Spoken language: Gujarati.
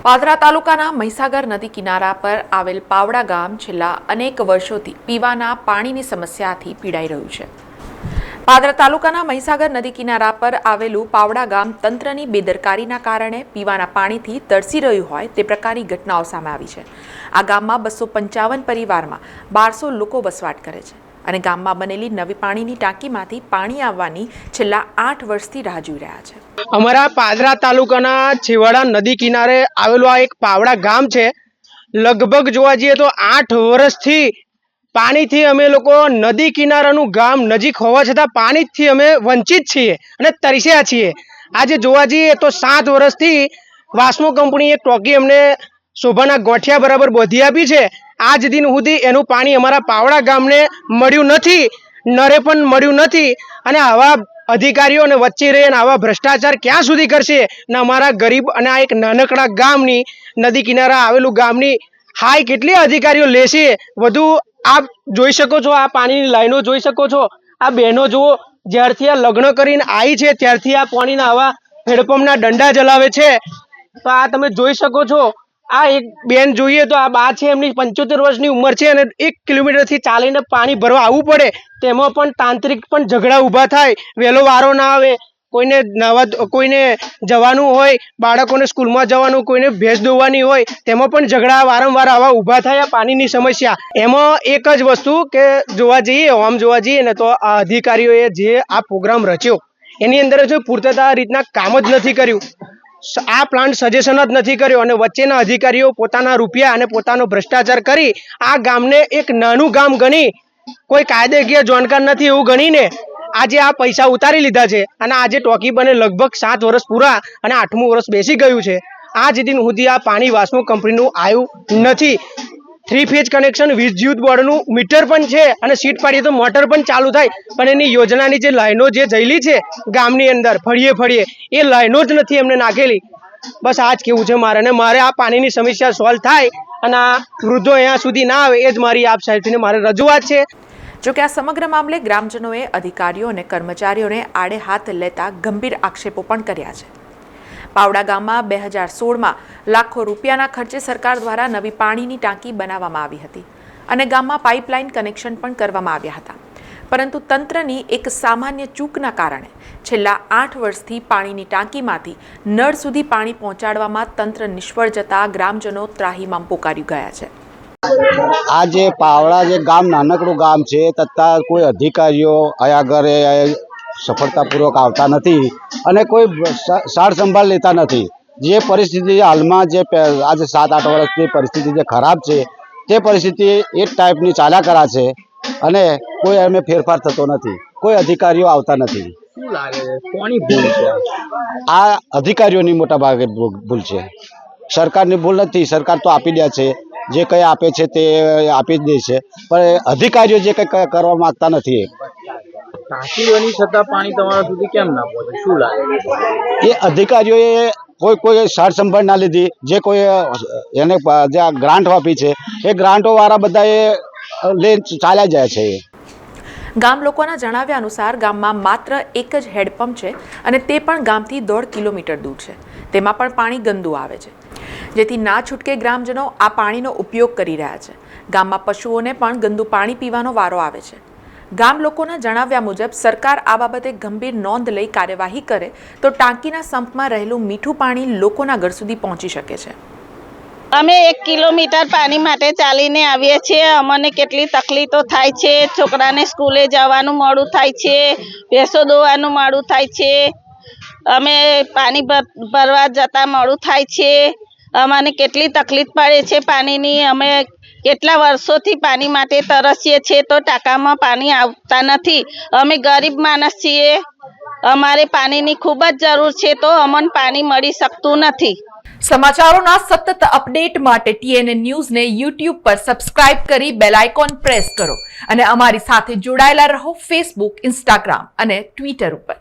પાદરા તાલુકાના મહીસાગર નદી કિનારા પર આવેલ પાવડા ગામ છેલ્લા અનેક વર્ષોથી પીવાના પાણીની સમસ્યાથી પીડાઈ રહ્યું છે। પાદરા તાલુકાના મહીસાગર નદી કિનારા પર આવેલું પાવડા ગામ તંત્રની બેદરકારીના કારણે પીવાના પાણીથી તરસી રહ્યું હોય તે પ્રકારની ઘટનાઓ સામે આવી છે। આ ગામમાં 255 પરિવારમાં 1200 લોકો વસવાટ કરે છે અને ગામમાં બનેલી નવી પાણીની ટાંકીમાંથી પાણી આવવાની છેલ્લા 8 વર્ષથી રાહ જોઈ રહ્યા છે। અમારા પાદરા તાલુકાના છેવાડા નદી કિનારે આવેલું આ એક પાવડા ગામ છે। લગભગ જોવા જઈએ તો 8 વર્ષથી પાણીથી અમે લોકો નદી કિનારાનું ગામ નજીક હોવા છતાં પાણીથી અમે વંચિત છીએ અને તરસ્યા છીએ। આજે જોવા જઈએ તો 7 વર્ષથી વાસ્મો કંપનીએ ટોકી અમને શોભાના ગોઠિયા બરાબર બોધી આપી છે। આજ દિન સુધી એનું પાણી અમારા પાવડા ગામને મળ્યું નથી, નરે પણ મળ્યું નથી અને આવા અધિકારીઓ અને વચ્ચે રહીને આવા ભ્રષ્ટાચાર ક્યાં સુધી કરશે ને અમારા ગરીબ અને આ એક નાનકડા ગામની નદી કિનારા આવેલું ગામની હાય કેટલી અધિકારીઓ લેશે। વધુ આપ જોઈ શકો છો, આ પાણીની લાઈનો જોઈ શકો છો। આ બહેનો જુઓ, જ્યારથી આ લગ્ન કરીને આવી છે ત્યારથી આ પાણીના આવા હેડપંપના દંડા ચલાવે છે। તો આ તમે જોઈ શકો છો। આ એક બેન જોઈએ તો આ બા છે, એમની 75 વર્ષની ઉંમર છે અને 1 કિલોમીટરથી ચાલીને પાણી ભરવા આવવું પડે। તેમાં પણ તાંત્રિક પણ ઝઘડા ઊભા થાય, વહેલો વારો ના આવે, કોઈને જવાનું હોય, બાળકોને સ્કૂલમાં જવાનું, કોઈને ભેંસ દોવાની હોય, તેમાં પણ ઝઘડા વારંવાર આવા ઊભા થાય। આ પાણીની સમસ્યા એમાં એક જ વસ્તુ કે જોવા જઈએ ને તો આ અધિકારીઓએ જે આ પ્રોગ્રામ રચ્યો એની અંદર જો પૂરતા રીતના કામ જ નથી કર્યું। આ પ્લાન્ટ સજેશન જ નથી કર્યો અને વચ્ચેના અધિકારીઓ પોતાના રૂપિયા અને પોતાનો ભ્રષ્ટાચાર કરી આ ગામને એક નાનું ગામ ગણી, કોઈ કાયદેકીય જાણકાર નથી એવું ગણીને આજે આ પૈસા ઉતારી લીધા છે અને આજે ટોકી બને લગભગ 7 વર્ષ પૂરા અને 8મું વર્ષ બેસી ગયું છે। આજ દિન સુધી આ પાણી વાસ્મો કંપનીનું આવ્યું નથી। 3 ફેઝ કનેક્શન વિદ્યુત બોર્ડનું મીટર પણ છે અને સીટ પાડીએ તો મોટર પણ ચાલુ થાય, પણ એની યોજનાની જે લાઈનો જે જઈલી છે ગામની અંદર ફળીએ એ લાઈનો જ નથી એમને નાખેલી। બસ આ જ કેવું છે મારે, અને મારે આ પાણીની સમસ્યા સોલ્વ થાય અને આ વૃદ્ધો અહીંયા સુધી ના આવે એ જ મારી આપ સાહેબને મારે રજૂઆત છે। જો કે આ સમગ્ર મામલે ગ્રામજનોએ અધિકારીઓ અને કર્મચારીઓને આડે હાથ લેતા ગંભીર આક્ષેપો પણ કર્યા છે। પાવડા ગામમાં 2016માં લાખો રૂપિયાના ખર્ચે સરકાર દ્વારા નવી પાણીની ટાંકી બનાવવામાં આવી હતી અને ગામમાં પાઇપલાઇન કનેક્શન પણ કરવામાં આવ્યા હતા, પરંતુ તંત્રની એક સામાન્ય ચૂકના કારણે છેલ્લા 8 વર્ષથી પાણીની ટાંકીમાંથી નળ સુધી પાણી પહોંચાડવામાં તંત્ર નિષ્ફળ જતા ગ્રામજનો ત્રાહિમામ પોકારી ગયા છે। આ જે પાવડા જે ગામ નાનકડું ગામ છે તથા કોઈ અધિકારીઓ અહીંયા ઘરે સફળતાપૂર્વક આવતા નથી અને કોઈ સાર સંભાળ લેતા નથી। જે પરિસ્થિતિ હાલમાં જે આજે 7-8 વર્ષની પરિસ્થિતિ જે ખરાબ છે તે પરિસ્થિતિ એ જ ટાઈપની ચાલ્યા કરા છે અને કોઈ એમાં ફેરફાર થતો નથી, કોઈ અધિકારીઓ આવતા નથી। શું લાગે છે કોની ભૂલ છે? આ અધિકારીઓની મોટા ભાગે ભૂલ છે, સરકારની ભૂલ નથી। સરકાર તો આપી દે છે, જે કંઈ આપે છે તે આપી જ દે છે, પણ અધિકારીઓ જે કંઈ કરવા માંગતા નથી। ટાંકી બની છતાં પાણી તમારા સુધી કેમ ના પહોંચે, શું લાગે? એ અધિકારીઓએ કોઈ સાર સંભાળ ના લીધી। જે કોઈ એને જે ગ્રાન્ટ આપી છે એ ગ્રાન્ટો વાળા બધા એ લે ચાલ્યા જાય છે। ગામ લોકોના જણાવ્યા અનુસાર ગામમાં માત્ર એક જ હેડપંપ છે અને તે પણ ગામથી 1.5 કિલોમીટર દૂર છે। તેમાં પણ પાણી ગંદુ આવે છે, જેથી ના છૂટકે ગ્રામજનો આ પાણીનો ઉપયોગ કરી રહ્યા છે। ગામમાં પશુઓને પણ ગંદુ પાણી પીવાનો વારો આવે છે। ગામ લોકોના જણાવ્યા મુજબ સરકાર આ બાબતે ગંભીર નોંધ લઈ કાર્યવાહી કરે તો ટાંકીના સંપમાં રહેલું મીઠું પાણી લોકોના ઘર સુધી પહોંચી શકે છે। અમે 1 કિલોમીટર પાણી માટે ચાલીને આવીએ છીએ। અમને કેટલી તકલીફો થાય છે, છોકરાને સ્કૂલે જવાનું મોડું થાય છે, ભેંસો દોવાનું મોડું થાય છે, અમે પાણી ભરવા જતા મોડું થાય છે, અમને કેટલી તકલીફ પડે છે પાણીની। અમે કેટલા વર્ષોથી પાણી માટે તરસીએ છીએ તો ટાંકામાં પાણી આવતા નથી। અમે ગરીબ માણસ છીએ, અમારે પાણીની ખૂબ જ જરૂર છે તો અમને પાણી મળી શકતું નથી। સમાચારોના સતત અપડેટ માટે TNN ન્યૂઝને YouTube પર સબસ્ક્રાઇબ કરી બેલ આઇકોન પ્રેસ કરો અને અમારી સાથે જોડાયેલા રહો Facebook, Instagram અને Twitter ઉપર।